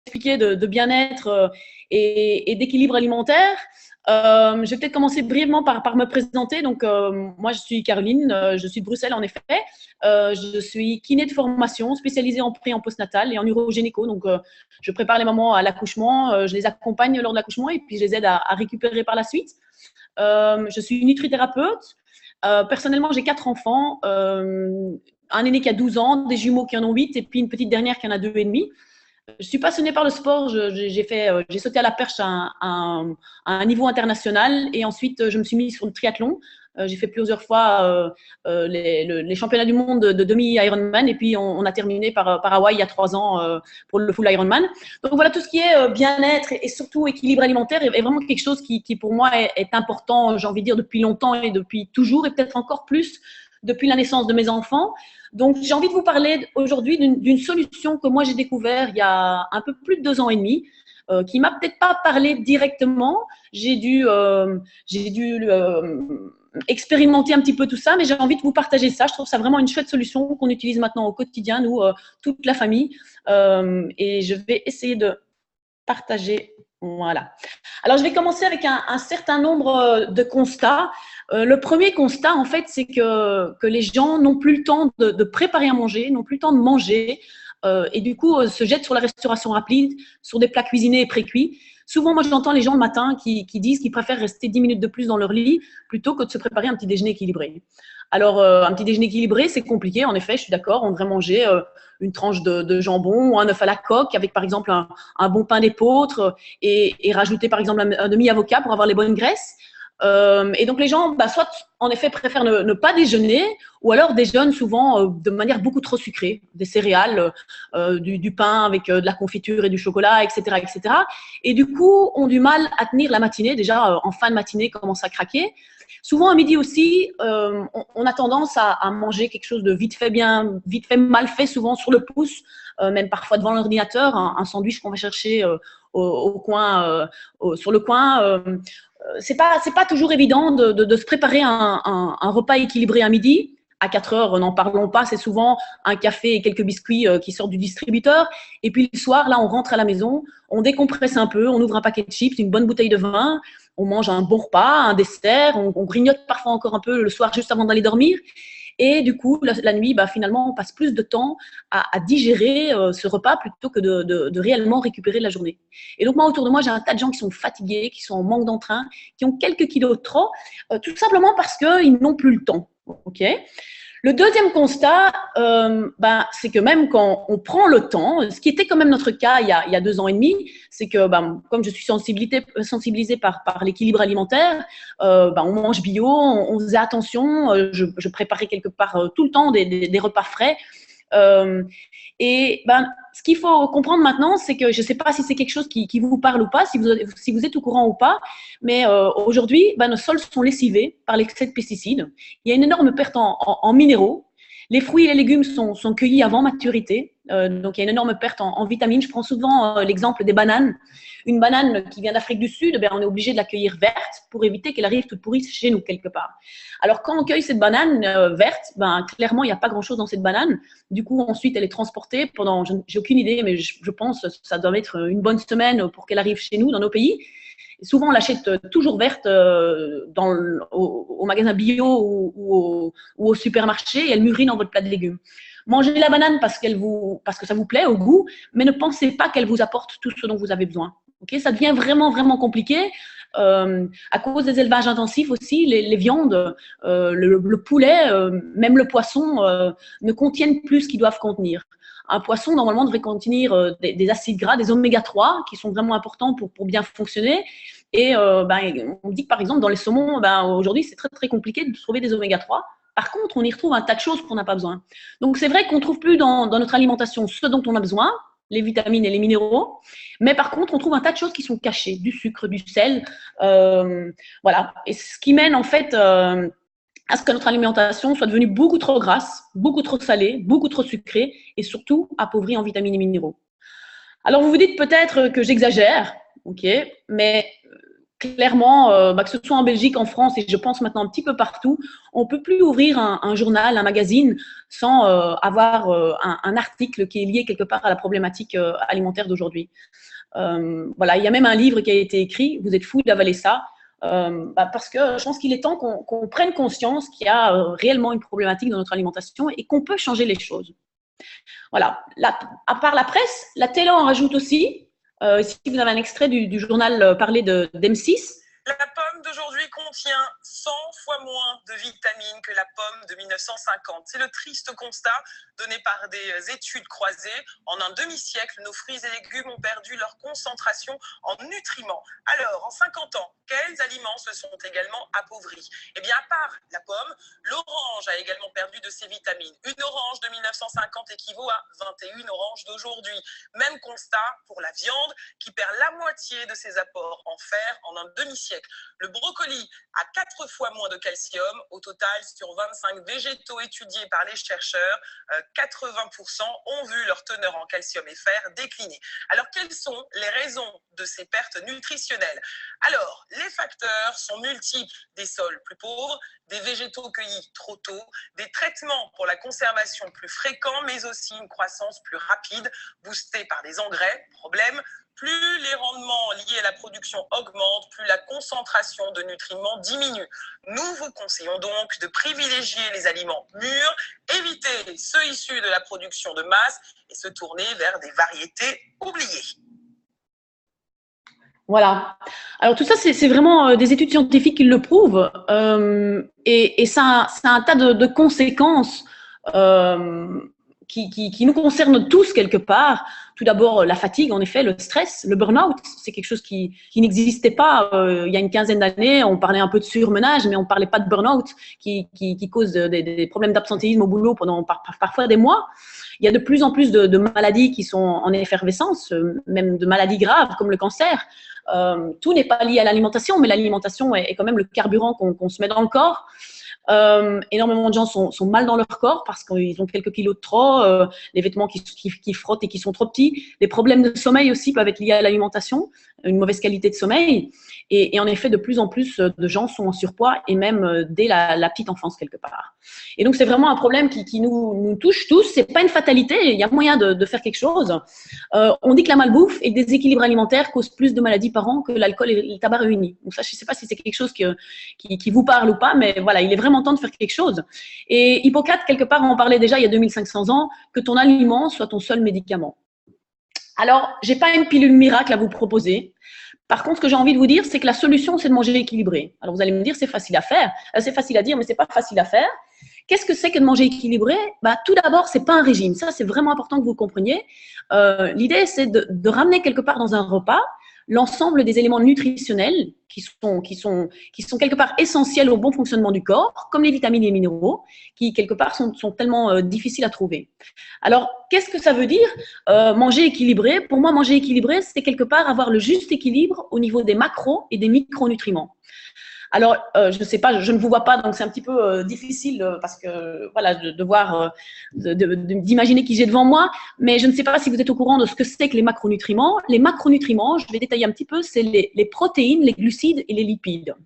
expliquer de bien-être et d'équilibre alimentaire. Je vais peut-être commencer brièvement par me présenter. Donc, moi, je suis Caroline, je suis de Bruxelles, en effet. Je suis kiné de formation, spécialisée en pré- et en postnatal et en urogénico. Donc, je prépare les mamans à l'accouchement, je les accompagne lors de l'accouchement et puis je les aide à récupérer par la suite. Je suis nutrithérapeute. Personnellement, j'ai 4 enfants. Un aîné qui a 12 ans, des jumeaux qui en ont 8 et puis une petite dernière qui en a 2 et demi. Je suis passionnée par le sport. J'ai sauté à la perche à un niveau international et ensuite je me suis mise sur le triathlon. J'ai fait plusieurs fois les championnats du monde de demi-Ironman et puis on a terminé par Hawaï il y a 3 ans pour le full Ironman. Donc voilà, tout ce qui est bien-être et surtout équilibre alimentaire est vraiment quelque chose qui pour moi est important, j'ai envie de dire, depuis longtemps et depuis toujours et peut-être encore plus depuis la naissance de mes enfants. Donc, j'ai envie de vous parler aujourd'hui d'une solution que moi j'ai découvert il y a un peu plus de 2 ans et demi, qui m'a peut-être pas parlé directement. J'ai dû expérimenter un petit peu tout ça, mais j'ai envie de vous partager ça. Je trouve ça vraiment une chouette solution qu'on utilise maintenant au quotidien, nous, toute la famille. Et je vais essayer de partager. Voilà. Alors, je vais commencer avec un certain nombre de constats. Le premier constat, en fait, c'est que les gens n'ont plus le temps de préparer à manger, n'ont plus le temps de manger, et du coup, se jettent sur la restauration rapide, sur des plats cuisinés et pré-cuits. Souvent, moi, j'entends les gens le matin qui disent qu'ils préfèrent rester 10 minutes de plus dans leur lit plutôt que de se préparer un petit déjeuner équilibré. Alors, un petit déjeuner équilibré, c'est compliqué, en effet, je suis d'accord. On devrait manger une tranche de jambon ou un œuf à la coque avec, par exemple, un bon pain d'épeautre et rajouter, par exemple, un demi-avocat pour avoir les bonnes graisses. Et donc, les gens, soit, en effet, préfèrent ne pas déjeuner ou alors déjeunent souvent de manière beaucoup trop sucrée, des céréales, du pain avec de la confiture et du chocolat, etc., etc. Et du coup, ont du mal à tenir la matinée. Déjà, en fin de matinée, commencent à craquer. Souvent, à midi aussi, on a tendance à manger quelque chose de vite fait, mal fait, souvent sur le pouce, même parfois devant l'ordinateur, un sandwich qu'on va chercher au coin, sur le coin. C'est pas toujours évident de se préparer un repas équilibré à midi. À 4 heures, n'en parlons pas, c'est souvent un café et quelques biscuits qui sortent du distributeur. Et puis le soir, là, on rentre à la maison, on décompresse un peu, on ouvre un paquet de chips, une bonne bouteille de vin, on mange un bon repas, un dessert, on grignote parfois encore un peu le soir juste avant d'aller dormir. Et du coup, la nuit, finalement, on passe plus de temps à digérer ce repas plutôt que de réellement récupérer la journée. Et donc, moi, autour de moi, j'ai un tas de gens qui sont fatigués, qui sont en manque d'entrain, qui ont quelques kilos de trop, tout simplement parce qu'ils n'ont plus le temps. Okay. Le deuxième constat, c'est que même quand on prend le temps, ce qui était quand même notre cas il y a 2 ans et demi, c'est que comme je suis sensibilisée par l'équilibre alimentaire, on mange bio, on faisait attention, je préparais quelque part tout le temps des repas frais. Et ce qu'il faut comprendre maintenant, c'est que je ne sais pas si c'est quelque chose qui vous parle ou pas, si vous êtes au courant ou pas, mais aujourd'hui, nos sols sont lessivés par l'excès de pesticides. Il y a une énorme perte en minéraux. Les fruits et les légumes sont cueillis avant maturité, donc il y a une énorme perte en vitamines. Je prends souvent l'exemple des bananes. Une banane qui vient d'Afrique du Sud, on est obligé de la cueillir verte pour éviter qu'elle arrive toute pourrie chez nous quelque part. Alors quand on cueille cette banane verte, clairement il n'y a pas grand-chose dans cette banane. Du coup ensuite elle est transportée pendant, j'ai aucune idée, mais je pense que ça doit être une bonne semaine pour qu'elle arrive chez nous dans nos pays. Et souvent on l'achète toujours verte au magasin bio ou au supermarché et elle mûrit dans votre plat de légumes. Mangez la banane parce que ça vous plaît au goût, mais ne pensez pas qu'elle vous apporte tout ce dont vous avez besoin. Okay, ça devient vraiment, vraiment compliqué. À cause des élevages intensifs aussi, les viandes, le poulet, même le poisson ne contiennent plus ce qu'ils doivent contenir. Un poisson, normalement, devrait contenir des acides gras, des oméga 3, qui sont vraiment importants pour bien fonctionner. Et on dit que, par exemple, dans les saumons, aujourd'hui, c'est très, très compliqué de trouver des oméga 3. Par contre, on y retrouve un tas de choses qu'on n'a pas besoin. Donc, c'est vrai qu'on ne trouve plus dans notre alimentation ce dont on a besoin, les vitamines et les minéraux, mais par contre, on trouve un tas de choses qui sont cachées, du sucre, du sel, voilà. Et ce qui mène en fait à ce que notre alimentation soit devenue beaucoup trop grasse, beaucoup trop salée, beaucoup trop sucrée et surtout appauvrie en vitamines et minéraux. Alors, vous vous dites peut-être que j'exagère, ok, mais clairement, que ce soit en Belgique, en France et je pense maintenant un petit peu partout, on ne peut plus ouvrir un journal, un magazine sans avoir un article qui est lié quelque part à la problématique alimentaire d'aujourd'hui. Voilà, il y a même un livre qui a été écrit, vous êtes fous d'avaler ça, parce que je pense qu'il est temps qu'on prenne conscience qu'il y a réellement une problématique dans notre alimentation et qu'on peut changer les choses. Voilà, à part la presse, la télé en rajoute aussi. Ici, vous avez un extrait du journal parlé d'M6. La pomme d'aujourd'hui contient 100 fois moins de vitamines que la pomme de 1950. C'est le triste constat donné par des études croisées. En un demi-siècle, nos fruits et légumes ont perdu leur concentration en nutriments. Alors, en 50 ans, quels aliments se sont également appauvris? Eh bien, à part la pomme, l'orange a également perdu de ses vitamines. Une orange de 1950 équivaut à 21 oranges d'aujourd'hui. Même constat pour la viande qui perd la moitié de ses apports en fer en un demi-siècle. Le brocoli a 4 fois moins de calcium. Au total, sur 25 végétaux étudiés par les chercheurs, 80% ont vu leur teneur en calcium et fer décliner. Alors, quelles sont les raisons de ces pertes nutritionnelles? Alors, les facteurs sont multiples. Des sols plus pauvres, des végétaux cueillis trop tôt, des traitements pour la conservation plus fréquents, mais aussi une croissance plus rapide, boostée par des engrais. Problème, plus les rendements liés à la production augmentent, plus la concentration de nutriments diminue. Nous vous conseillons donc de privilégier les aliments mûrs, éviter ceux issus de la production de masse et se tourner vers des variétés oubliées. Voilà. Alors tout ça, c'est vraiment des études scientifiques qui le prouvent et ça a un tas de conséquences qui nous concernent tous quelque part. Tout d'abord, la fatigue, en effet, le stress, le burn-out, c'est quelque chose qui n'existait pas il y a une quinzaine d'années. On parlait un peu de surmenage, mais on ne parlait pas de burn-out qui cause des problèmes d'absentéisme au boulot pendant parfois des mois. Il y a de plus en plus de maladies qui sont en effervescence, même de maladies graves comme le cancer. Tout n'est pas lié à l'alimentation, mais l'alimentation est quand même le carburant qu'on se met dans le corps. Énormément de gens sont mal dans leur corps parce qu'ils ont quelques kilos de trop, les vêtements qui frottent et qui sont trop petits. Les problèmes de sommeil aussi peuvent être liés à l'alimentation, une mauvaise qualité de sommeil. Et en effet, de plus en plus de gens sont en surpoids et même dès la petite enfance quelque part. Et donc, c'est vraiment un problème qui nous touche tous. C'est pas une fatalité, il y a moyen de faire quelque chose. On dit que la malbouffe et le déséquilibre alimentaire causent plus de maladies par an que l'alcool et le tabac réunis. Donc ça, je ne sais pas si c'est quelque chose qui vous parle ou pas, mais voilà, il est vraiment temps de faire quelque chose. Et Hippocrate, quelque part, en parlait déjà il y a 2500 ans, que ton aliment soit ton seul médicament. Alors, je n'ai pas une pilule miracle à vous proposer. Par contre, ce que j'ai envie de vous dire, c'est que la solution, c'est de manger équilibré. Alors, vous allez me dire, c'est facile à faire. C'est facile à dire, mais ce n'est pas facile à faire. Qu'est-ce que c'est que de manger équilibré? Tout d'abord, ce n'est pas un régime. Ça, c'est vraiment important que vous compreniez. L'idée, c'est de ramener quelque part dans un repas l'ensemble des éléments nutritionnels qui sont quelque part essentiels au bon fonctionnement du corps, comme les vitamines et les minéraux, qui quelque part sont tellement difficiles à trouver. Alors, qu'est-ce que ça veut dire manger équilibré? Pour moi, manger équilibré, c'est quelque part avoir le juste équilibre au niveau des macros et des micronutriments. Alors, je ne sais pas, je ne vous vois pas, donc c'est un petit peu difficile parce que voilà, d'imaginer qui j'ai devant moi. Mais je ne sais pas si vous êtes au courant de ce que c'est que les macronutriments. Les macronutriments, je vais détailler un petit peu, c'est les protéines, les glucides et les lipides.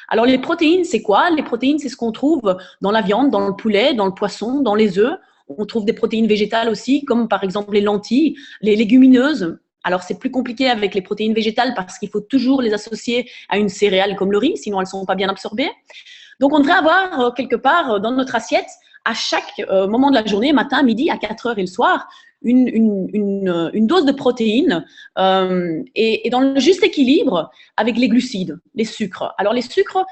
Alors, les protéines, c'est quoi? Les protéines, c'est ce qu'on trouve dans la viande, dans le poulet, dans le poisson, dans les œufs. On trouve des protéines végétales aussi, comme par exemple les lentilles, les légumineuses. Alors, c'est plus compliqué avec les protéines végétales parce qu'il faut toujours les associer à une céréale comme le riz, sinon elles ne sont pas bien absorbées. Donc, on devrait avoir quelque part dans notre assiette, à chaque moment de la journée, matin, midi, à 4 heures et le soir, une dose de protéines et dans le juste équilibre avec les glucides, les sucres. Alors, les sucres,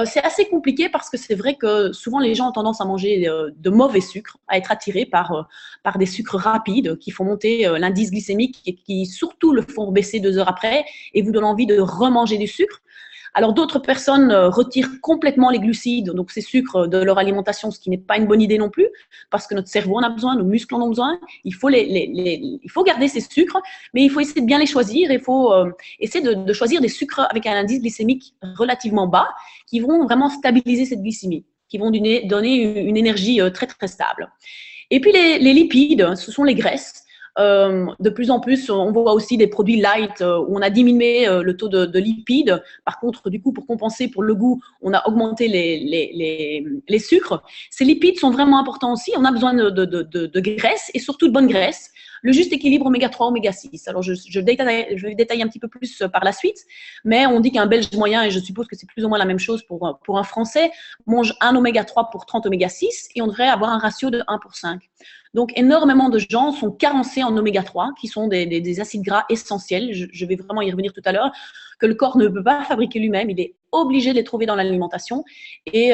c'est assez compliqué parce que c'est vrai que souvent les gens ont tendance à manger de mauvais sucres, à être attirés par des sucres rapides qui font monter l'indice glycémique et qui surtout le font baisser 2 heures après et vous donnent envie de remanger du sucre. Alors, d'autres personnes retirent complètement les glucides, donc ces sucres, de leur alimentation, ce qui n'est pas une bonne idée non plus, parce que notre cerveau en a besoin, nos muscles en ont besoin. Il faut garder ces sucres, mais il faut essayer de bien les choisir. Il faut essayer de choisir des sucres avec un indice glycémique relativement bas, qui vont vraiment stabiliser cette glycémie, qui vont donner une énergie très, très stable. Et puis, les lipides, ce sont les graisses. De plus en plus, on voit aussi des produits light où on a diminué le taux de lipides. Par contre, du coup, pour compenser pour le goût, on a augmenté les sucres. Ces lipides sont vraiment importants aussi. On a besoin de graisse et surtout de bonne graisse. Le juste équilibre oméga 3, oméga 6. Alors, je vais détailler un petit peu plus par la suite, mais on dit qu'un Belge moyen, et je suppose que c'est plus ou moins la même chose pour un Français, mange un oméga 3 pour 30 oméga 6 et on devrait avoir un ratio de 1 pour 5. Donc, énormément de gens sont carencés en oméga 3, qui sont des acides gras essentiels. Je vais vraiment y revenir tout à l'heure, que le corps ne peut pas fabriquer lui-même. Il est obligé de les trouver dans l'alimentation et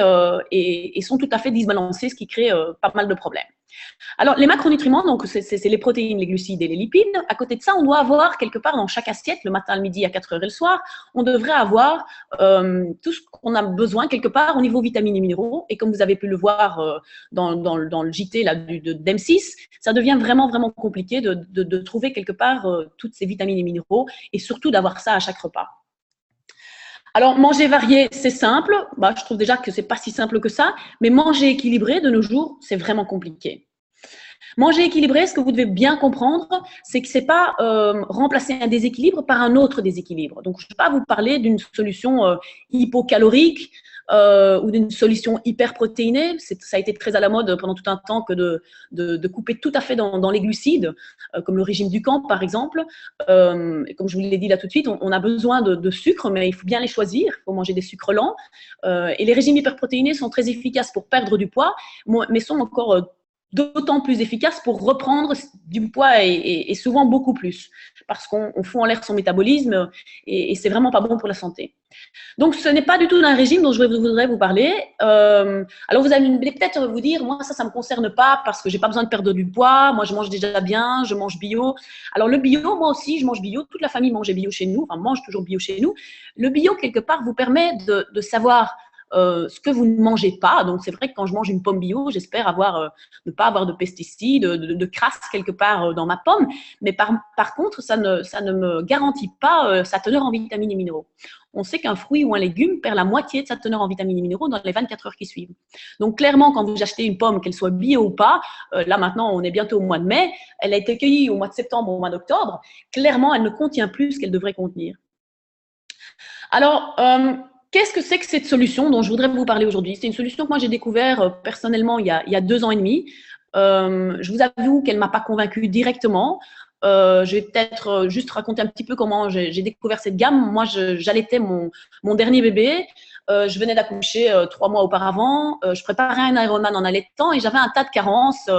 sont tout à fait dysbalancés, ce qui crée pas mal de problèmes. Alors, les macronutriments, donc c'est les protéines, les glucides et les lipides. À côté de ça, on doit avoir quelque part dans chaque assiette, le matin, le midi, à 4 heures et le soir, on devrait avoir tout ce qu'on a besoin quelque part au niveau vitamines et minéraux. Et comme vous avez pu le voir dans le JT là, d'M6, ça devient vraiment, vraiment compliqué de trouver quelque part toutes ces vitamines et minéraux et surtout d'avoir ça à chaque repas. Alors, manger varié, c'est simple. Je trouve déjà que ce n'est pas si simple que ça. Mais manger équilibré, de nos jours, c'est vraiment compliqué. Manger équilibré, ce que vous devez bien comprendre, c'est que ce n'est pas remplacer un déséquilibre par un autre déséquilibre. Donc, je ne vais pas vous parler d'une solution hypocalorique ou d'une solution hyperprotéinée. Ça a été très à la mode pendant tout un temps que de couper tout à fait dans les glucides, comme le régime du camp, par exemple. Et comme je vous l'ai dit là tout de suite, on a besoin de sucre, mais il faut bien les choisir. Il faut manger des sucres lents. Et les régimes hyperprotéinés sont très efficaces pour perdre du poids, mais sont encore d'autant plus efficace pour reprendre du poids et souvent beaucoup plus, parce qu'on fout en l'air son métabolisme et c'est vraiment pas bon pour la santé. Donc, ce n'est pas du tout un régime dont je voudrais vous parler. Alors, vous allez peut-être vous dire, moi, ça ne me concerne pas parce que je n'ai pas besoin de perdre du poids. Moi, je mange déjà bien, je mange bio. Alors, le bio, moi aussi, je mange bio. Toute la famille mange bio chez nous, enfin, mange toujours bio chez nous. Le bio, quelque part, vous permet de savoir ce que vous ne mangez pas. Donc, c'est vrai que quand je mange une pomme bio, j'espère ne pas avoir de pesticides, de crasse quelque part dans ma pomme. Mais par contre, ça ne me garantit pas sa teneur en vitamines et minéraux. On sait qu'un fruit ou un légume perd la moitié de sa teneur en vitamines et minéraux dans les 24 heures qui suivent. Donc, clairement, quand vous achetez une pomme, qu'elle soit bio ou pas, là maintenant, on est bientôt au mois de mai, elle a été cueillie au mois de septembre ou au mois d'octobre, clairement, elle ne contient plus ce qu'elle devrait contenir. Alors, qu'est-ce que c'est que cette solution dont je voudrais vous parler aujourd'hui? C'est une solution que moi j'ai découvert personnellement il y a 2 ans et demi. Je vous avoue qu'elle ne m'a pas convaincue directement. Je vais peut-être juste raconter un petit peu comment j'ai découvert cette gamme. Moi, j'allaitais mon dernier bébé. Je venais d'accoucher 3 mois auparavant. Je préparais un Ironman en allaitant et j'avais un tas de carences.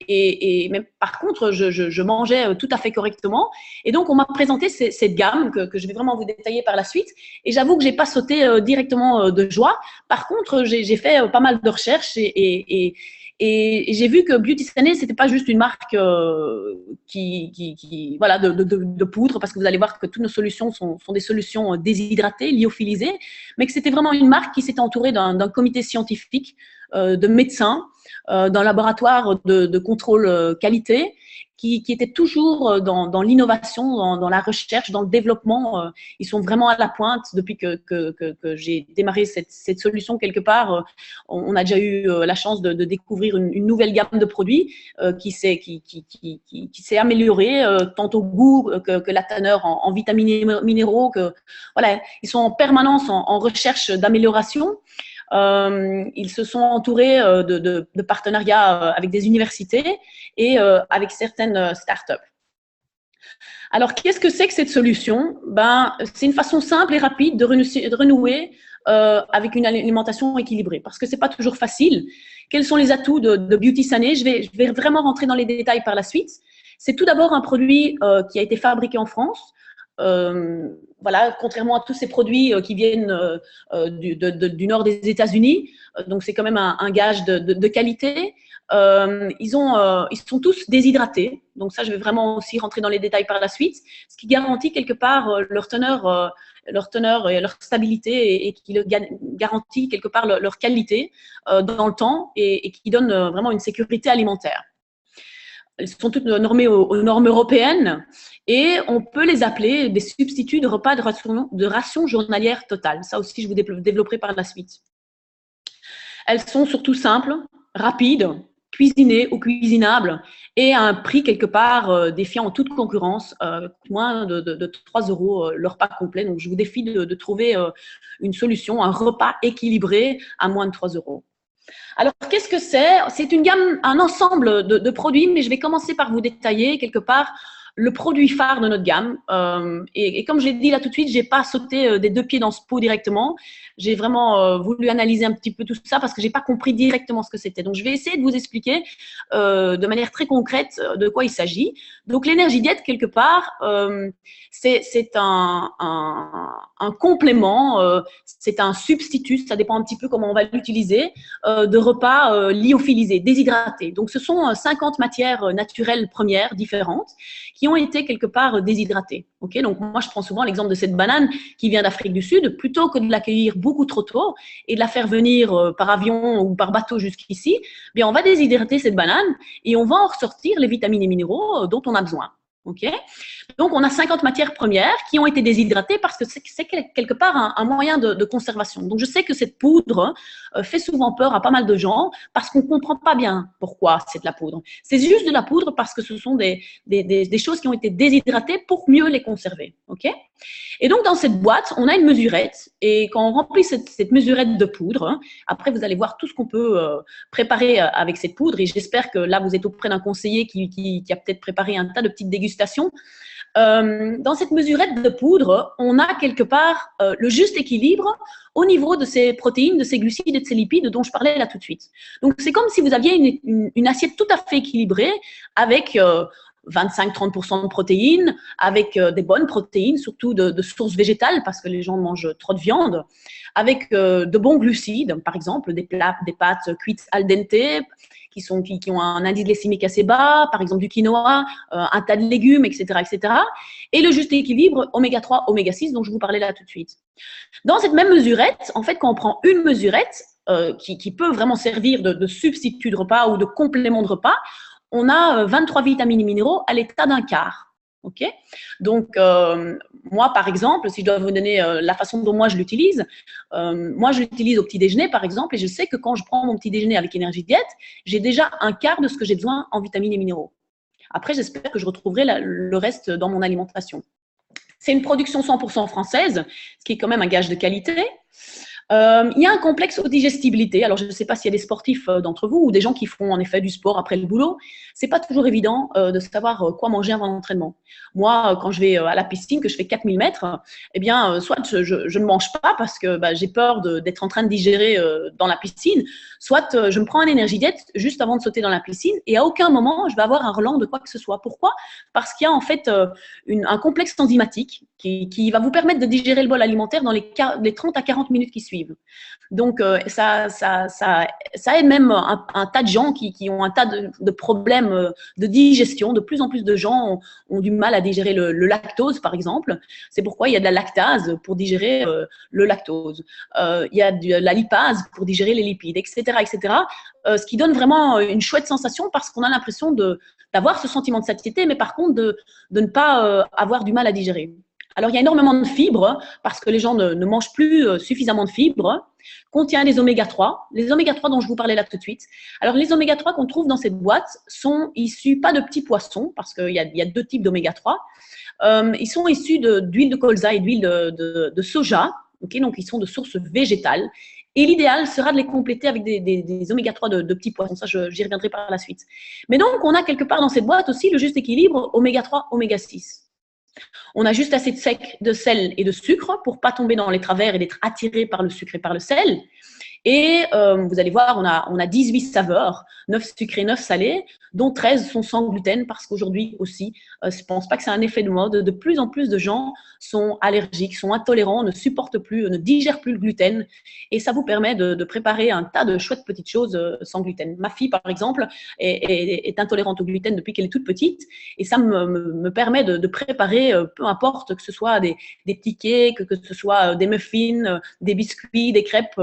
Mais par contre, je mangeais tout à fait correctement. Et donc, on m'a présenté cette gamme que je vais vraiment vous détailler par la suite. Et j'avoue que je n'ai pas sauté directement de joie. Par contre, j'ai fait pas mal de recherches et j'ai vu que Beauty Sané, c'était pas juste une marque voilà, de poudre, parce que vous allez voir que toutes nos solutions sont des solutions déshydratées, lyophilisées, mais que c'était vraiment une marque qui s'était entourée d'un comité scientifique, de médecins, d'un laboratoire de contrôle qualité, qui était toujours dans l'innovation, dans la recherche, dans le développement. Ils sont vraiment à la pointe depuis que j'ai démarré cette solution quelque part. On a déjà eu la chance de découvrir une nouvelle gamme de produits qui s'est améliorée, tant au goût que la teneur en vitamines et minéraux. Voilà, ils sont en permanence en recherche d'amélioration. Ils se sont entourés de partenariats avec des universités et avec certaines startups. Alors, qu'est-ce que c'est que cette solution? C'est une façon simple et rapide de renouer avec une alimentation équilibrée, parce que ce n'est pas toujours facile. Quels sont les atouts de Beauty Sané? Je vais vraiment rentrer dans les détails par la suite. C'est tout d'abord un produit qui a été fabriqué en France. Voilà, contrairement à tous ces produits qui viennent du nord des États-Unis, donc c'est quand même un gage de qualité. Ils sont tous déshydratés, donc ça je vais vraiment aussi rentrer dans les détails par la suite, ce qui garantit quelque part leur teneur et leur stabilité et qui garantit quelque part leur qualité dans le temps et qui donne vraiment une sécurité alimentaire. Elles sont toutes normées aux normes européennes et on peut les appeler des substituts de repas de ration journalière totale. Ça aussi, je vous développerai par la suite. Elles sont surtout simples, rapides, cuisinés ou cuisinables et à un prix quelque part défiant toute concurrence, moins de 3 € le repas complet. Donc, je vous défie de trouver une solution, un repas équilibré à moins de 3 €. Alors, qu'est-ce que c'est? C'est une gamme, un ensemble de produits, mais je vais commencer par vous détailler quelque part le produit phare de notre gamme. Et comme je l'ai dit là tout de suite, je n'ai pas sauté des 2 pieds dans ce pot directement. J'ai vraiment voulu analyser un petit peu tout ça parce que je n'ai pas compris directement ce que c'était. Donc, je vais essayer de vous expliquer de manière très concrète de quoi il s'agit. Donc, l'énergie diète, quelque part, c'est un complément, c'est un substitut, ça dépend un petit peu comment on va l'utiliser, de repas lyophilisés, déshydratés. Donc, ce sont 50 matières naturelles premières différentes qui ont été quelque part déshydratées. Okay, donc, moi, je prends souvent l'exemple de cette banane qui vient d'Afrique du Sud. Plutôt que de l'accueillir beaucoup trop tôt et de la faire venir par avion ou par bateau jusqu'ici, bien, on va déshydrater cette banane et on va en ressortir les vitamines et minéraux dont on a besoin. Okay, donc, on a 50 matières premières qui ont été déshydratées parce que c'est quelque part un moyen de conservation. Donc, je sais que cette poudre fait souvent peur à pas mal de gens parce qu'on ne comprend pas bien pourquoi c'est de la poudre. C'est juste de la poudre parce que ce sont des choses qui ont été déshydratées pour mieux les conserver. Okay, et donc, dans cette boîte, on a une mesurette et quand on remplit cette mesurette de poudre, après, vous allez voir tout ce qu'on peut préparer avec cette poudre et j'espère que là, vous êtes auprès d'un conseiller qui a peut-être préparé un tas de petites dégustations. Dans cette mesurette de poudre, on a quelque part le juste équilibre au niveau de ces protéines, de ces glucides et de ces lipides dont je parlais là tout de suite. Donc, c'est comme si vous aviez une assiette tout à fait équilibrée avec 25-30% de protéines, avec des bonnes protéines, surtout de sources végétales parce que les gens mangent trop de viande, avec de bons glucides, par exemple des pâtes cuites al dente, qui ont un indice glycémique assez bas, par exemple du quinoa, un tas de légumes, etc., etc. Et le juste équilibre oméga 3, oméga 6 dont je vous parlais là tout de suite. Dans cette même mesurette, en fait, quand on prend une mesurette qui peut vraiment servir de substitut de repas ou de complément de repas, on a 23 vitamines et minéraux à l'état d'un quart. Okay, donc, moi, par exemple, si je dois vous donner la façon dont moi je l'utilise, moi, je l'utilise au petit déjeuner, par exemple, et je sais que quand je prends mon petit déjeuner avec énergie diète, j'ai déjà un quart de ce que j'ai besoin en vitamines et minéraux. Après, j'espère que je retrouverai le reste dans mon alimentation. C'est une production 100% française, ce qui est quand même un gage de qualité. Il y a un complexe aux digestibilité. Alors, je ne sais pas s'il y a des sportifs d'entre vous ou des gens qui font en effet du sport après le boulot. C'est pas toujours évident de savoir quoi manger avant l'entraînement. Moi, quand je vais à la piscine, que je fais 4000 mètres, eh bien, soit je ne mange pas parce que j'ai peur d'être en train de digérer dans la piscine, soit je me prends un énergie diète juste avant de sauter dans la piscine et à aucun moment, je vais avoir un relent de quoi que ce soit. Pourquoi? Parce qu'il y a en fait un complexe enzymatique qui va vous permettre de digérer le bol alimentaire dans les 30 à 40 minutes qui suivent. Donc, ça aide même un tas de gens qui ont un tas de problèmes de digestion. De plus en plus de gens ont du mal à digérer le lactose, par exemple. C'est pourquoi il y a de la lactase pour digérer le lactose. Il y a de la lipase pour digérer les lipides, etc., etc. Ce qui donne vraiment une chouette sensation parce qu'on a l'impression d'avoir ce sentiment de satiété, mais par contre de ne pas avoir du mal à digérer. Alors, il y a énormément de fibres parce que les gens ne mangent plus suffisamment de fibres. Contient les oméga 3. Les oméga 3 dont je vous parlais là tout de suite. Alors, les oméga 3 qu'on trouve dans cette boîte sont issus pas de petits poissons parce qu'il y a 2 types d'oméga 3. Ils sont issus d'huile de colza et d'huile de soja. Okay, donc, ils sont de source végétale. Et l'idéal sera de les compléter avec des oméga 3 de petits poissons. Ça, j'y reviendrai par la suite. Mais donc, on a quelque part dans cette boîte aussi le juste équilibre oméga 3, oméga 6. On a juste assez de sel et de sucre pour ne pas tomber dans les travers et d'être attiré par le sucre et par le sel. Et vous allez voir, on a 18 saveurs, 9 sucrées, 9 salées, dont 13 sont sans gluten parce qu'aujourd'hui aussi, je ne pense pas que c'est un effet de mode. De plus en plus de gens sont allergiques, sont intolérants, ne supportent plus, ne digèrent plus le gluten. Et ça vous permet de préparer un tas de chouettes petites choses sans gluten. Ma fille, par exemple, est intolérante au gluten depuis qu'elle est toute petite. Et ça me permet de préparer, peu importe que ce soit des petits cakes, que ce soit des muffins, des biscuits, des crêpes,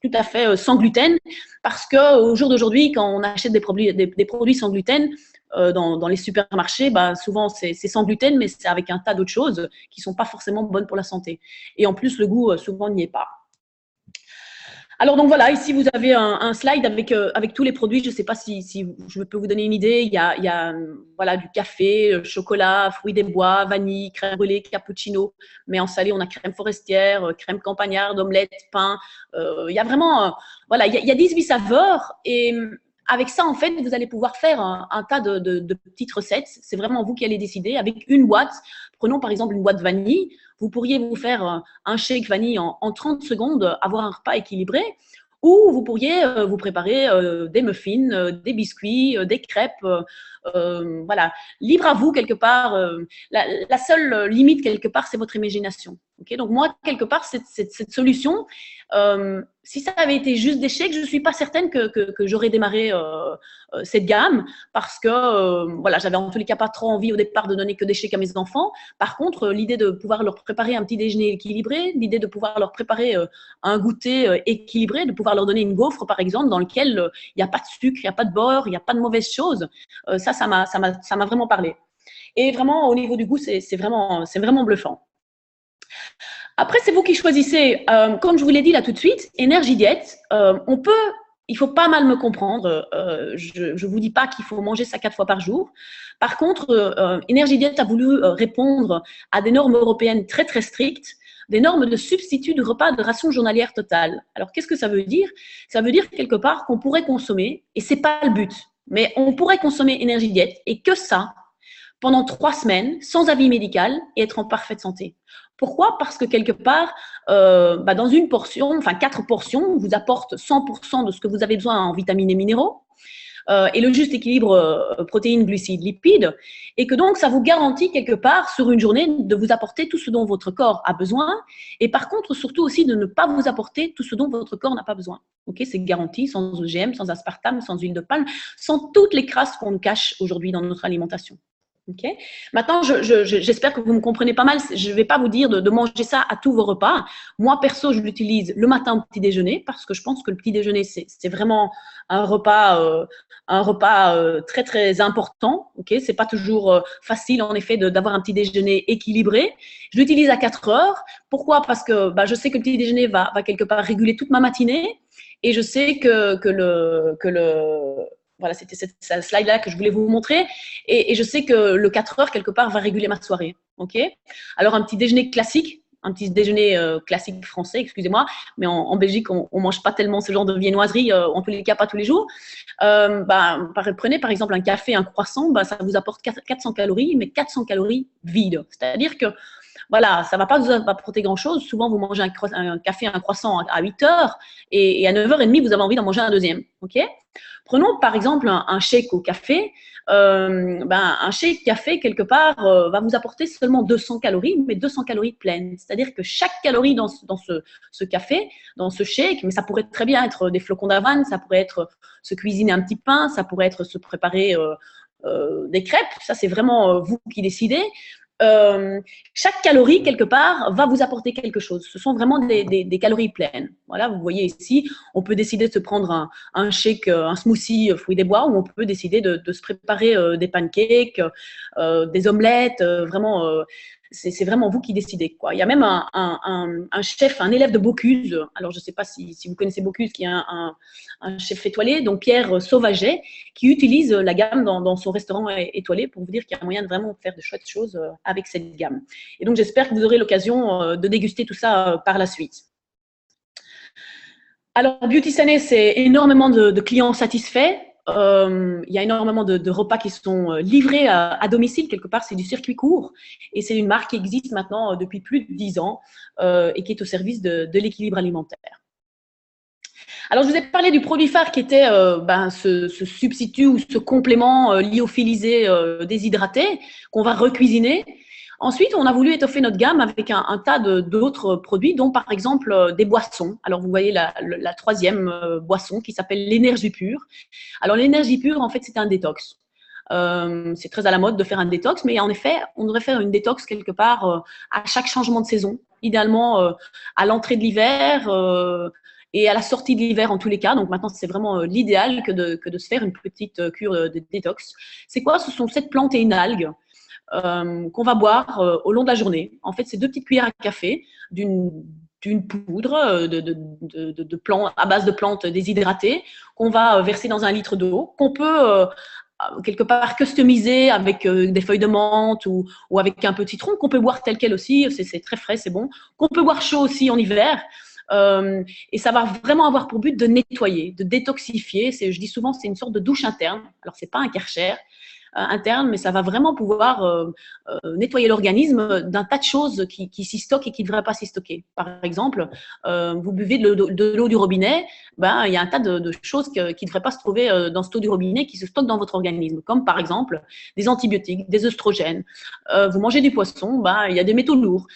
tout à fait sans gluten, parce qu'au jour d'aujourd'hui, quand on achète des produits sans gluten dans les supermarchés, souvent c'est sans gluten, mais c'est avec un tas d'autres choses qui ne sont pas forcément bonnes pour la santé. Et en plus, le goût, souvent, n'y est pas. Alors donc voilà, ici vous avez un slide avec tous les produits. Je ne sais pas si je peux vous donner une idée. Il y a voilà, du café, chocolat, fruits des bois, vanille, crème brûlée, cappuccino. Mais en salé, on a crème forestière, crème campagnarde, omelette, pain. Il y a vraiment, voilà, il y a 18 saveurs. Et avec ça, en fait, vous allez pouvoir faire un tas de petites recettes. C'est vraiment vous qui allez décider. Avec une boîte, prenons par exemple une boîte vanille. Vous pourriez vous faire un shake vanille en 30 secondes, avoir un repas équilibré. Ou vous pourriez vous préparer des muffins, des biscuits, des crêpes. Voilà, libre à vous quelque part. La seule limite quelque part, c'est votre imagination. Okay, donc moi, quelque part, cette solution, si ça avait été juste des shakes, je ne suis pas certaine que j'aurais démarré cette gamme parce que voilà, j'avais en tous les cas pas trop envie au départ de donner que des shakes à mes enfants. Par contre, l'idée de pouvoir leur préparer un petit déjeuner équilibré, l'idée de pouvoir leur préparer un goûter équilibré, de pouvoir leur donner une gaufre par exemple dans lequel il n'y a pas de sucre, il n'y a pas de beurre, il n'y a pas de mauvaises choses, ça m'a vraiment parlé. Et vraiment, au niveau du goût, c'est vraiment bluffant. Après, c'est vous qui choisissez. Comme je vous l'ai dit là tout de suite, Energy Diet, il faut pas mal me comprendre. Je vous dis pas qu'il faut manger ça 4 fois par jour. Par contre, Energy Diet a voulu répondre à des normes européennes très très strictes, des normes de substitut du repas de ration journalière totale. Alors, qu'est-ce que ça veut dire? Ça veut dire quelque part qu'on pourrait consommer, et c'est pas le but, mais on pourrait consommer Energy Diet et que ça pendant 3 semaines sans avis médical et être en parfaite santé. Pourquoi? Parce que quelque part, dans une portion, enfin 4 portions, vous apportent 100% de ce que vous avez besoin en vitamines et minéraux et le juste équilibre protéines, glucides, lipides, et que donc ça vous garantit quelque part sur une journée de vous apporter tout ce dont votre corps a besoin, et par contre surtout aussi de ne pas vous apporter tout ce dont votre corps n'a pas besoin. Okay, c'est garanti, sans OGM, sans aspartame, sans huile de palme, sans toutes les crasses qu'on cache aujourd'hui dans notre alimentation. Okay. Maintenant, j'espère que vous me comprenez pas mal. Je ne vais pas vous dire de manger ça à tous vos repas. Moi, perso, je l'utilise le matin au petit déjeuner parce que je pense que le petit déjeuner, c'est vraiment un repas très, très important. Okay. Ce n'est pas toujours facile, en effet, d'avoir un petit déjeuner équilibré. Je l'utilise à 4 heures. Pourquoi? Parce que je sais que le petit déjeuner va quelque part réguler toute ma matinée et je sais voilà, c'était cette slide-là que je voulais vous montrer. Et je sais que le 4 heures, quelque part, va réguler ma soirée. Okay. Alors, un petit déjeuner classique français, excusez-moi, mais en Belgique, on ne mange pas tellement ce genre de viennoiserie, en tous les cas, pas tous les jours. Prenez par exemple un café, un croissant, ça vous apporte 400 calories, mais 400 calories vides. C'est-à-dire que voilà, ça ne va pas vous apporter grand-chose. Souvent, vous mangez un café, un croissant à 8 heures et à 9h30, vous avez envie d'en manger un deuxième. Okay. Prenons par exemple un shake au café. Un shake café, quelque part, va vous apporter seulement 200 calories, mais 200 calories pleines. C'est-à-dire que chaque calorie dans ce café, dans ce shake, mais ça pourrait très bien être des flocons d'avoine, ça pourrait être se cuisiner un petit pain, ça pourrait être se préparer des crêpes. Ça, c'est vraiment vous qui décidez. Chaque calorie, quelque part, va vous apporter quelque chose. Ce sont vraiment des calories pleines. Voilà, vous voyez ici, on peut décider de se prendre un shake, un smoothie fruits des bois, ou on peut décider de se préparer des pancakes, des omelettes, vraiment… c'est vraiment vous qui décidez, quoi. Il y a même un chef, un élève de Bocuse. Alors, je ne sais pas si vous connaissez Bocuse, qui est un chef étoilé, donc Pierre Sauvaget, qui utilise la gamme dans son restaurant étoilé pour vous dire qu'il y a moyen de vraiment faire de chouettes choses avec cette gamme. Et donc, j'espère que vous aurez l'occasion de déguster tout ça par la suite. Alors, Beauty Sané, c'est énormément de clients satisfaits. Il y a énormément de repas qui sont livrés à domicile. Quelque part, c'est du circuit court. Et c'est une marque qui existe maintenant depuis plus de 10 ans et qui est au service de l'équilibre alimentaire. Alors, je vous ai parlé du produit phare qui était ce substitut ou ce complément lyophilisé déshydraté qu'on va recuisiner. Ensuite, on a voulu étoffer notre gamme avec un tas d'autres produits, dont par exemple des boissons. Alors, vous voyez la troisième boisson qui s'appelle l'énergie pure. Alors, l'énergie pure, en fait, c'est un détox. C'est très à la mode de faire un détox, mais en effet, on devrait faire une détox quelque part à chaque changement de saison. Idéalement, à l'entrée de l'hiver et à la sortie de l'hiver en tous les cas. Donc maintenant, c'est vraiment l'idéal que de se faire une petite cure de détox. C'est quoi? Ce sont 7 plantes et une algue qu'on va boire au long de la journée. En fait, c'est 2 petites cuillères à café d'une une poudre de plantes, à base de plantes déshydratées qu'on va verser dans 1 litre d'eau, qu'on peut quelque part customiser avec des feuilles de menthe ou avec un peu de citron, qu'on peut boire tel quel aussi, c'est très frais, c'est bon, qu'on peut boire chaud aussi en hiver. Et ça va vraiment avoir pour but de nettoyer, de détoxifier. Je dis souvent, c'est une sorte de douche interne. Alors, c'est pas un Karcher interne, mais ça va vraiment pouvoir nettoyer l'organisme d'un tas de choses qui s'y stockent et qui ne devraient pas s'y stocker. Par exemple, vous buvez de l'eau du robinet, ben, il y a un tas de choses qui ne devraient pas se trouver dans cette eau du robinet qui se stockent dans votre organisme, comme par exemple des antibiotiques, des œstrogènes. Vous mangez du poisson, ben, il y a des métaux lourds.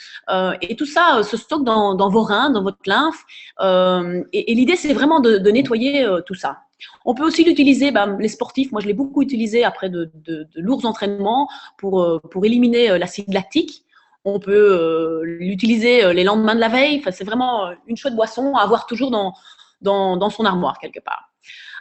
Et tout ça se stocke dans vos reins, dans votre lymphe. Et l'idée, c'est vraiment de nettoyer tout ça. On peut aussi l'utiliser, les sportifs, moi je l'ai beaucoup utilisé après de lourds entraînements pour éliminer l'acide lactique. On peut l'utiliser les lendemains de la veille. Enfin, c'est vraiment une chouette boisson à avoir toujours dans son armoire quelque part.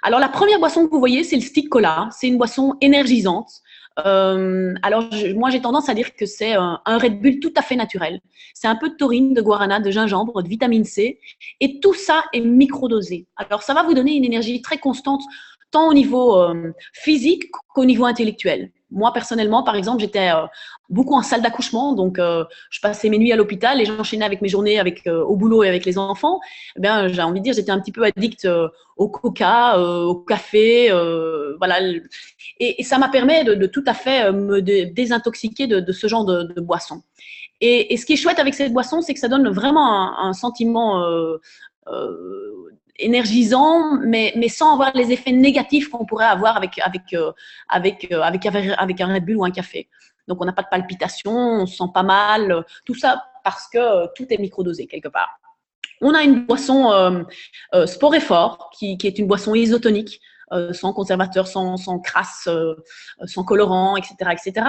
Alors la première boisson que vous voyez, c'est le stick cola. C'est une boisson énergisante. Alors moi j'ai tendance à dire que c'est un Red Bull tout à fait naturel. C'est un peu de taurine, de guarana, de gingembre, de vitamine C, et tout ça est microdosé. Alors ça va vous donner une énergie très constante, tant au niveau physique qu'au niveau intellectuel. Moi personnellement, par exemple, j'étais beaucoup en salle d'accouchement, donc je passais mes nuits à l'hôpital et j'enchaînais avec mes journées au boulot et avec les enfants. Eh bien, j'ai envie de dire, j'étais un petit peu addict au coca, au café, voilà. Et ça m'a permis de tout à fait me désintoxiquer de ce genre de boisson. Et ce qui est chouette avec cette boisson, c'est que ça donne vraiment un sentiment énergisant, mais sans avoir les effets négatifs qu'on pourrait avoir avec un Red Bull ou un café. Donc, on n'a pas de palpitations, on se sent pas mal, tout ça parce que tout est microdosé quelque part. On a une boisson Sport et Fort, qui est une boisson isotonique, sans conservateur, sans crasse, sans colorant, etc., etc.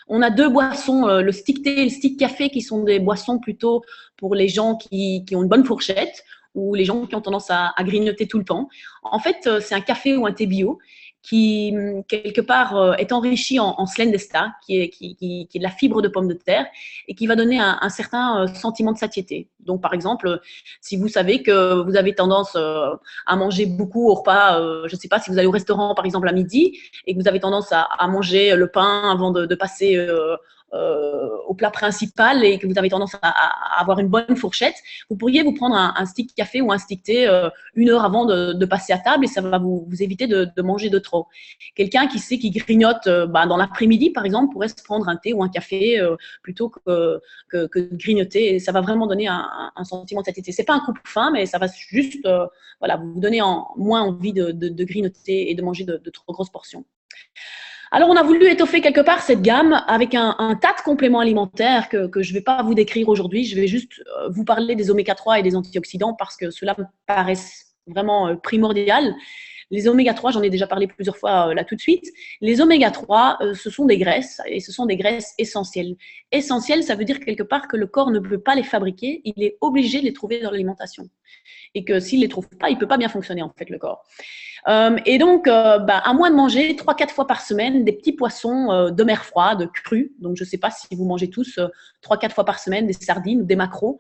On a 2 boissons, le stick thé et le stick café, qui sont des boissons plutôt pour les gens qui ont une bonne fourchette ou les gens qui ont tendance à grignoter tout le temps. En fait, c'est un café ou un thé bio qui, quelque part, est enrichi en Slendesta, qui est de la fibre de pomme de terre et qui va donner un certain sentiment de satiété. Donc, par exemple, si vous savez que vous avez tendance à manger beaucoup au repas, je ne sais pas, si vous allez au restaurant, par exemple, à midi, et que vous avez tendance à manger le pain avant de passer au plat principal et que vous avez tendance à avoir une bonne fourchette, vous pourriez vous prendre un stick café ou un stick thé 1 heure avant de passer à table et ça va vous éviter de manger de trop. Quelqu'un qui grignote dans l'après-midi, par exemple, pourrait se prendre un thé ou un café plutôt que de grignoter et ça va vraiment donner un sentiment de satiété. C'est pas un coupe-faim, mais ça va juste vous donner moins envie de grignoter et de manger de trop grosses portions. Alors, on a voulu étoffer quelque part cette gamme avec un tas de compléments alimentaires que je ne vais pas vous décrire aujourd'hui. Je vais juste vous parler des oméga 3 et des antioxydants parce que cela me paraissent vraiment primordial. Les oméga 3, j'en ai déjà parlé plusieurs fois là tout de suite. Les oméga 3, ce sont des graisses et ce sont des graisses essentielles. Essentielles, ça veut dire quelque part que le corps ne peut pas les fabriquer, il est obligé de les trouver dans l'alimentation. Et que s'il ne les trouve pas, il ne peut pas bien fonctionner en fait le corps. Et donc, à moins de manger 3-4 fois par semaine des petits poissons de mer froide, crus. Donc, je ne sais pas si vous mangez tous 3-4 fois par semaine des sardines ou des maquereaux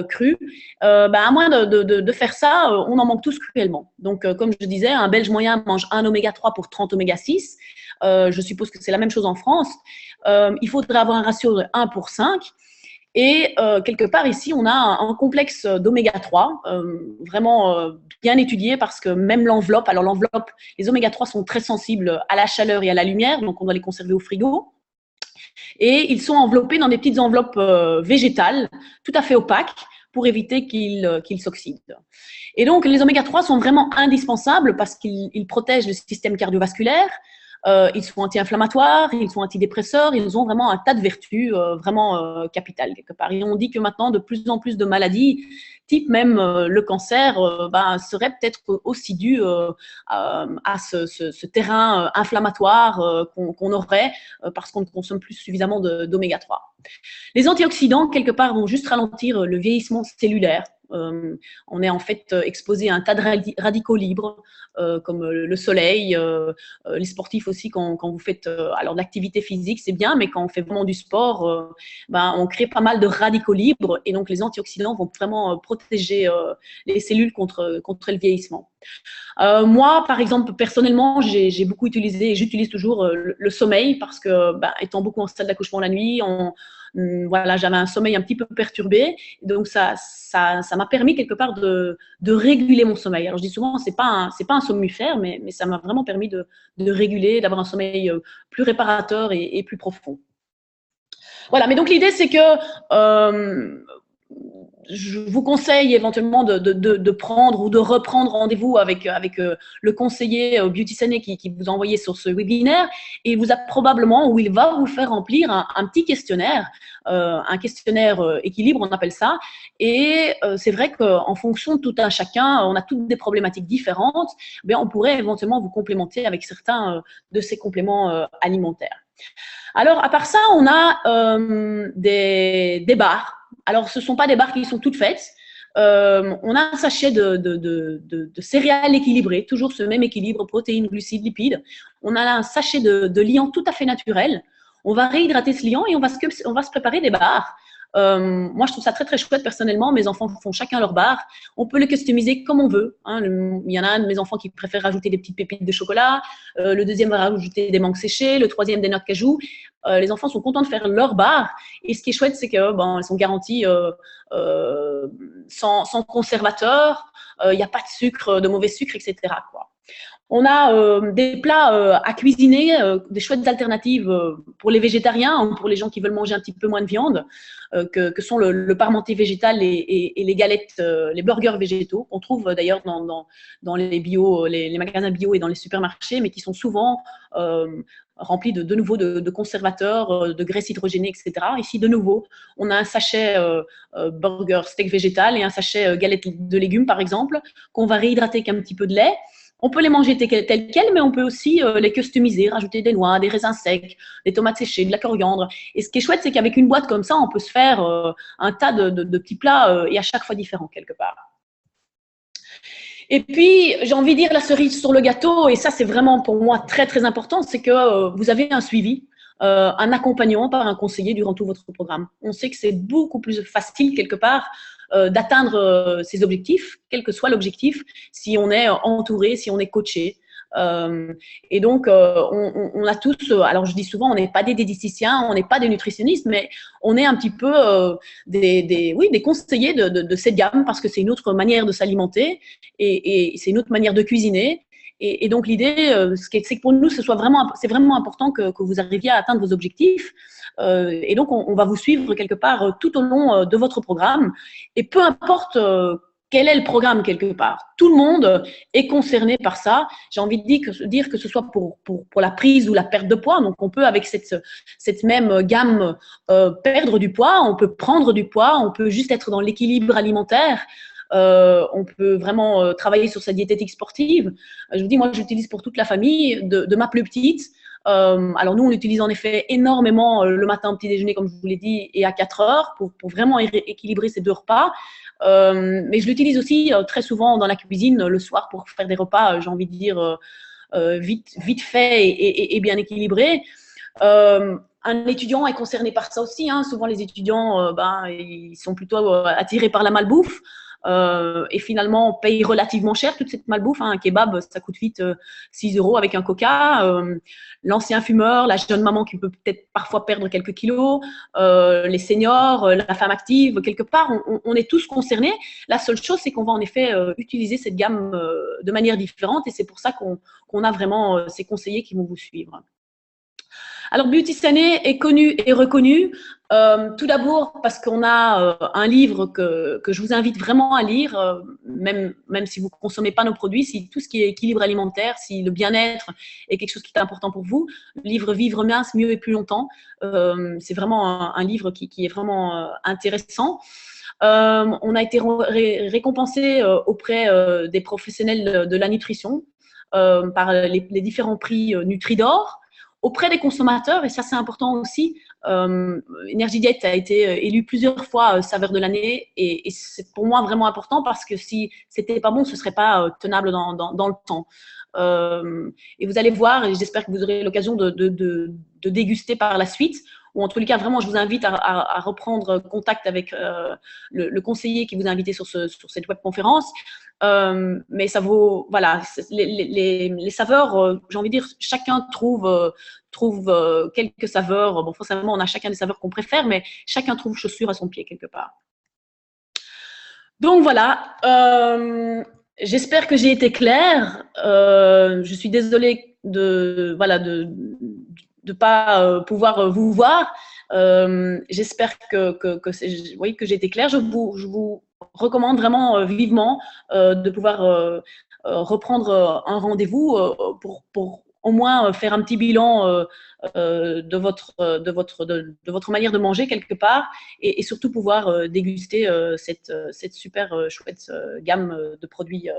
crus. À moins de faire ça, on en manque tous cruellement. Donc, comme je disais, un Belge moyen mange 1 oméga 3 pour 30 oméga 6. Je suppose que c'est la même chose en France. Il faudrait avoir un ratio de 1 pour 5. Et quelque part ici, on a un complexe d'oméga 3 vraiment bien étudié parce que même l'enveloppe, les oméga 3 sont très sensibles à la chaleur et à la lumière, donc on doit les conserver au frigo. Et ils sont enveloppés dans des petites enveloppes végétales, tout à fait opaques, pour éviter qu'ils s'oxydent. Et donc, les oméga 3 sont vraiment indispensables parce qu'ils protègent le système cardiovasculaire, ils sont anti-inflammatoires, ils sont antidépresseurs, ils ont vraiment un tas de vertus vraiment capitales quelque part. Et on dit que maintenant, de plus en plus de maladies, type même le cancer, serait peut-être aussi dû à ce terrain inflammatoire qu'on aurait parce qu'on ne consomme plus suffisamment d'oméga 3. Les antioxydants, quelque part, vont juste ralentir le vieillissement cellulaire. On est en fait exposé à un tas de radicaux libres, comme le soleil, les sportifs aussi, quand vous faites alors de l'activité physique, c'est bien, mais quand on fait vraiment du sport, on crée pas mal de radicaux libres, et donc les antioxydants vont vraiment protéger les cellules contre le vieillissement. Moi, par exemple, personnellement, j'ai beaucoup utilisé et j'utilise toujours le sommeil parce que, étant beaucoup en stade d'accouchement la nuit, voilà, j'avais un sommeil un petit peu perturbé. Donc, ça m'a permis quelque part de réguler mon sommeil. Alors, je dis souvent, c'est pas un somnifère, mais ça m'a vraiment permis de réguler, d'avoir un sommeil plus réparateur et plus profond. Voilà, mais donc l'idée, c'est que je vous conseille éventuellement de prendre ou de reprendre rendez-vous avec le conseiller Beauty Sané qui vous a envoyé sur ce webinaire, et il va vous faire remplir un petit questionnaire, un questionnaire équilibre, on appelle ça. Et c'est vrai qu'en fonction de tout un chacun, on a toutes des problématiques différentes, on pourrait éventuellement vous complémenter avec certains de ces compléments alimentaires. Alors, à part ça, on a des barres. Alors, ce ne sont pas des barres qui sont toutes faites. On a un sachet de céréales équilibrées, toujours ce même équilibre, protéines, glucides, lipides. On a un sachet de liant tout à fait naturel. On va réhydrater ce liant et on va se préparer des barres. Moi, je trouve ça très, très chouette personnellement. Mes enfants font chacun leur barre. On peut les customiser comme on veut. Il y en a un de mes enfants qui préfère rajouter des petites pépites de chocolat. Le deuxième va rajouter des mangues séchées. Le troisième, des noix de cajou. Les enfants sont contents de faire leur barre. Et ce qui est chouette, c'est qu'elles sont garanties sans conservateur. Il n'y a pas de sucre, de mauvais sucre, etc., quoi. On a des plats à cuisiner, des chouettes alternatives pour les végétariens ou pour les gens qui veulent manger un petit peu moins de viande, que sont le parmentier végétal et les galettes, les burgers végétaux, qu'on trouve d'ailleurs dans les magasins bio et dans les supermarchés, mais qui sont souvent remplis de nouveau de conservateurs, de graisses hydrogénées, etc. Ici, de nouveau, on a un sachet burger steak végétal et un sachet galette de légumes, par exemple, qu'on va réhydrater avec un petit peu de lait. On peut les manger tels quels, mais on peut aussi les customiser, rajouter des noix, des raisins secs, des tomates séchées, de la coriandre. Et ce qui est chouette, c'est qu'avec une boîte comme ça, on peut se faire un tas de petits plats et à chaque fois différents quelque part. Et puis, j'ai envie de dire la cerise sur le gâteau, et ça, c'est vraiment pour moi très, très important, c'est que vous avez un suivi, un accompagnement par un conseiller durant tout votre programme. On sait que c'est beaucoup plus facile quelque part d'atteindre ses objectifs, quel que soit l'objectif, si on est entouré, si on est coaché. Et donc, on a tous, alors je dis souvent, on n'est pas des diététiciens, on n'est pas des nutritionnistes, mais on est un petit peu des conseillers de cette gamme, parce que c'est une autre manière de s'alimenter et c'est une autre manière de cuisiner. Et donc, l'idée, c'est que pour nous, c'est vraiment important que vous arriviez à atteindre vos objectifs. Et donc, on va vous suivre quelque part tout au long de votre programme. Et peu importe quel est le programme quelque part, tout le monde est concerné par ça. J'ai envie de dire que ce soit pour la prise ou la perte de poids. Donc, on peut, avec cette même gamme, perdre du poids, on peut prendre du poids, on peut juste être dans l'équilibre alimentaire. On peut vraiment travailler sur sa diététique sportive. Je vous dis, moi, j'utilise pour toute la famille, de ma plus petite. Alors, nous, on l'utilise en effet énormément le matin au petit déjeuner, comme je vous l'ai dit, et à 4 heures pour vraiment équilibrer ces deux repas. Mais je l'utilise aussi très souvent dans la cuisine le soir pour faire des repas, j'ai envie de dire, vite fait et bien équilibrés. Un étudiant est concerné par ça aussi. Souvent, les étudiants, ils sont plutôt attirés par la malbouffe. Et finalement, on paye relativement cher toute cette malbouffe. Un kebab, ça coûte vite 6 € avec un coca. L'ancien fumeur, la jeune maman qui peut peut-être parfois perdre quelques kilos, les seniors, la femme active, quelque part, on est tous concernés. La seule chose, c'est qu'on va en effet utiliser cette gamme de manière différente, et c'est pour ça qu'on a vraiment ces conseillers qui vont vous suivre. Alors, Beauty Sané est connu et reconnu, tout d'abord parce qu'on a un livre que je vous invite vraiment à lire, même si vous ne consommez pas nos produits, si tout ce qui est équilibre alimentaire, si le bien-être est quelque chose qui est important pour vous. Le livre Vivre mince, mieux et plus longtemps, c'est vraiment un livre qui est vraiment intéressant. On a été récompensé auprès des professionnels de la nutrition par les différents prix Nutri-d'or. Auprès des consommateurs, et ça c'est important aussi, Energy Diet a été élu plusieurs fois saveur de l'année et c'est pour moi vraiment important parce que si c'était pas bon, ce serait pas tenable dans le temps. Et vous allez voir, et j'espère que vous aurez l'occasion de déguster par la suite, ou en tous les cas, vraiment, je vous invite à reprendre contact avec le conseiller qui vous a invité sur cette webconférence. Mais ça vaut, voilà, les saveurs, j'ai envie de dire, chacun trouve quelques saveurs. Bon, forcément, on a chacun des saveurs qu'on préfère, mais chacun trouve chaussure à son pied quelque part. Donc voilà, j'espère que j'ai été claire. Je suis désolée de pas pouvoir vous voir. J'espère que j'ai été claire. Je vous recommande vraiment vivement de pouvoir reprendre un rendez-vous pour au moins faire un petit bilan de votre manière de manger quelque part et surtout pouvoir déguster cette super chouette gamme de produits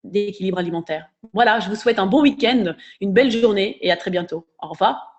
d'équilibre alimentaire. Voilà, je vous souhaite un bon week-end, une belle journée et à très bientôt. Au revoir.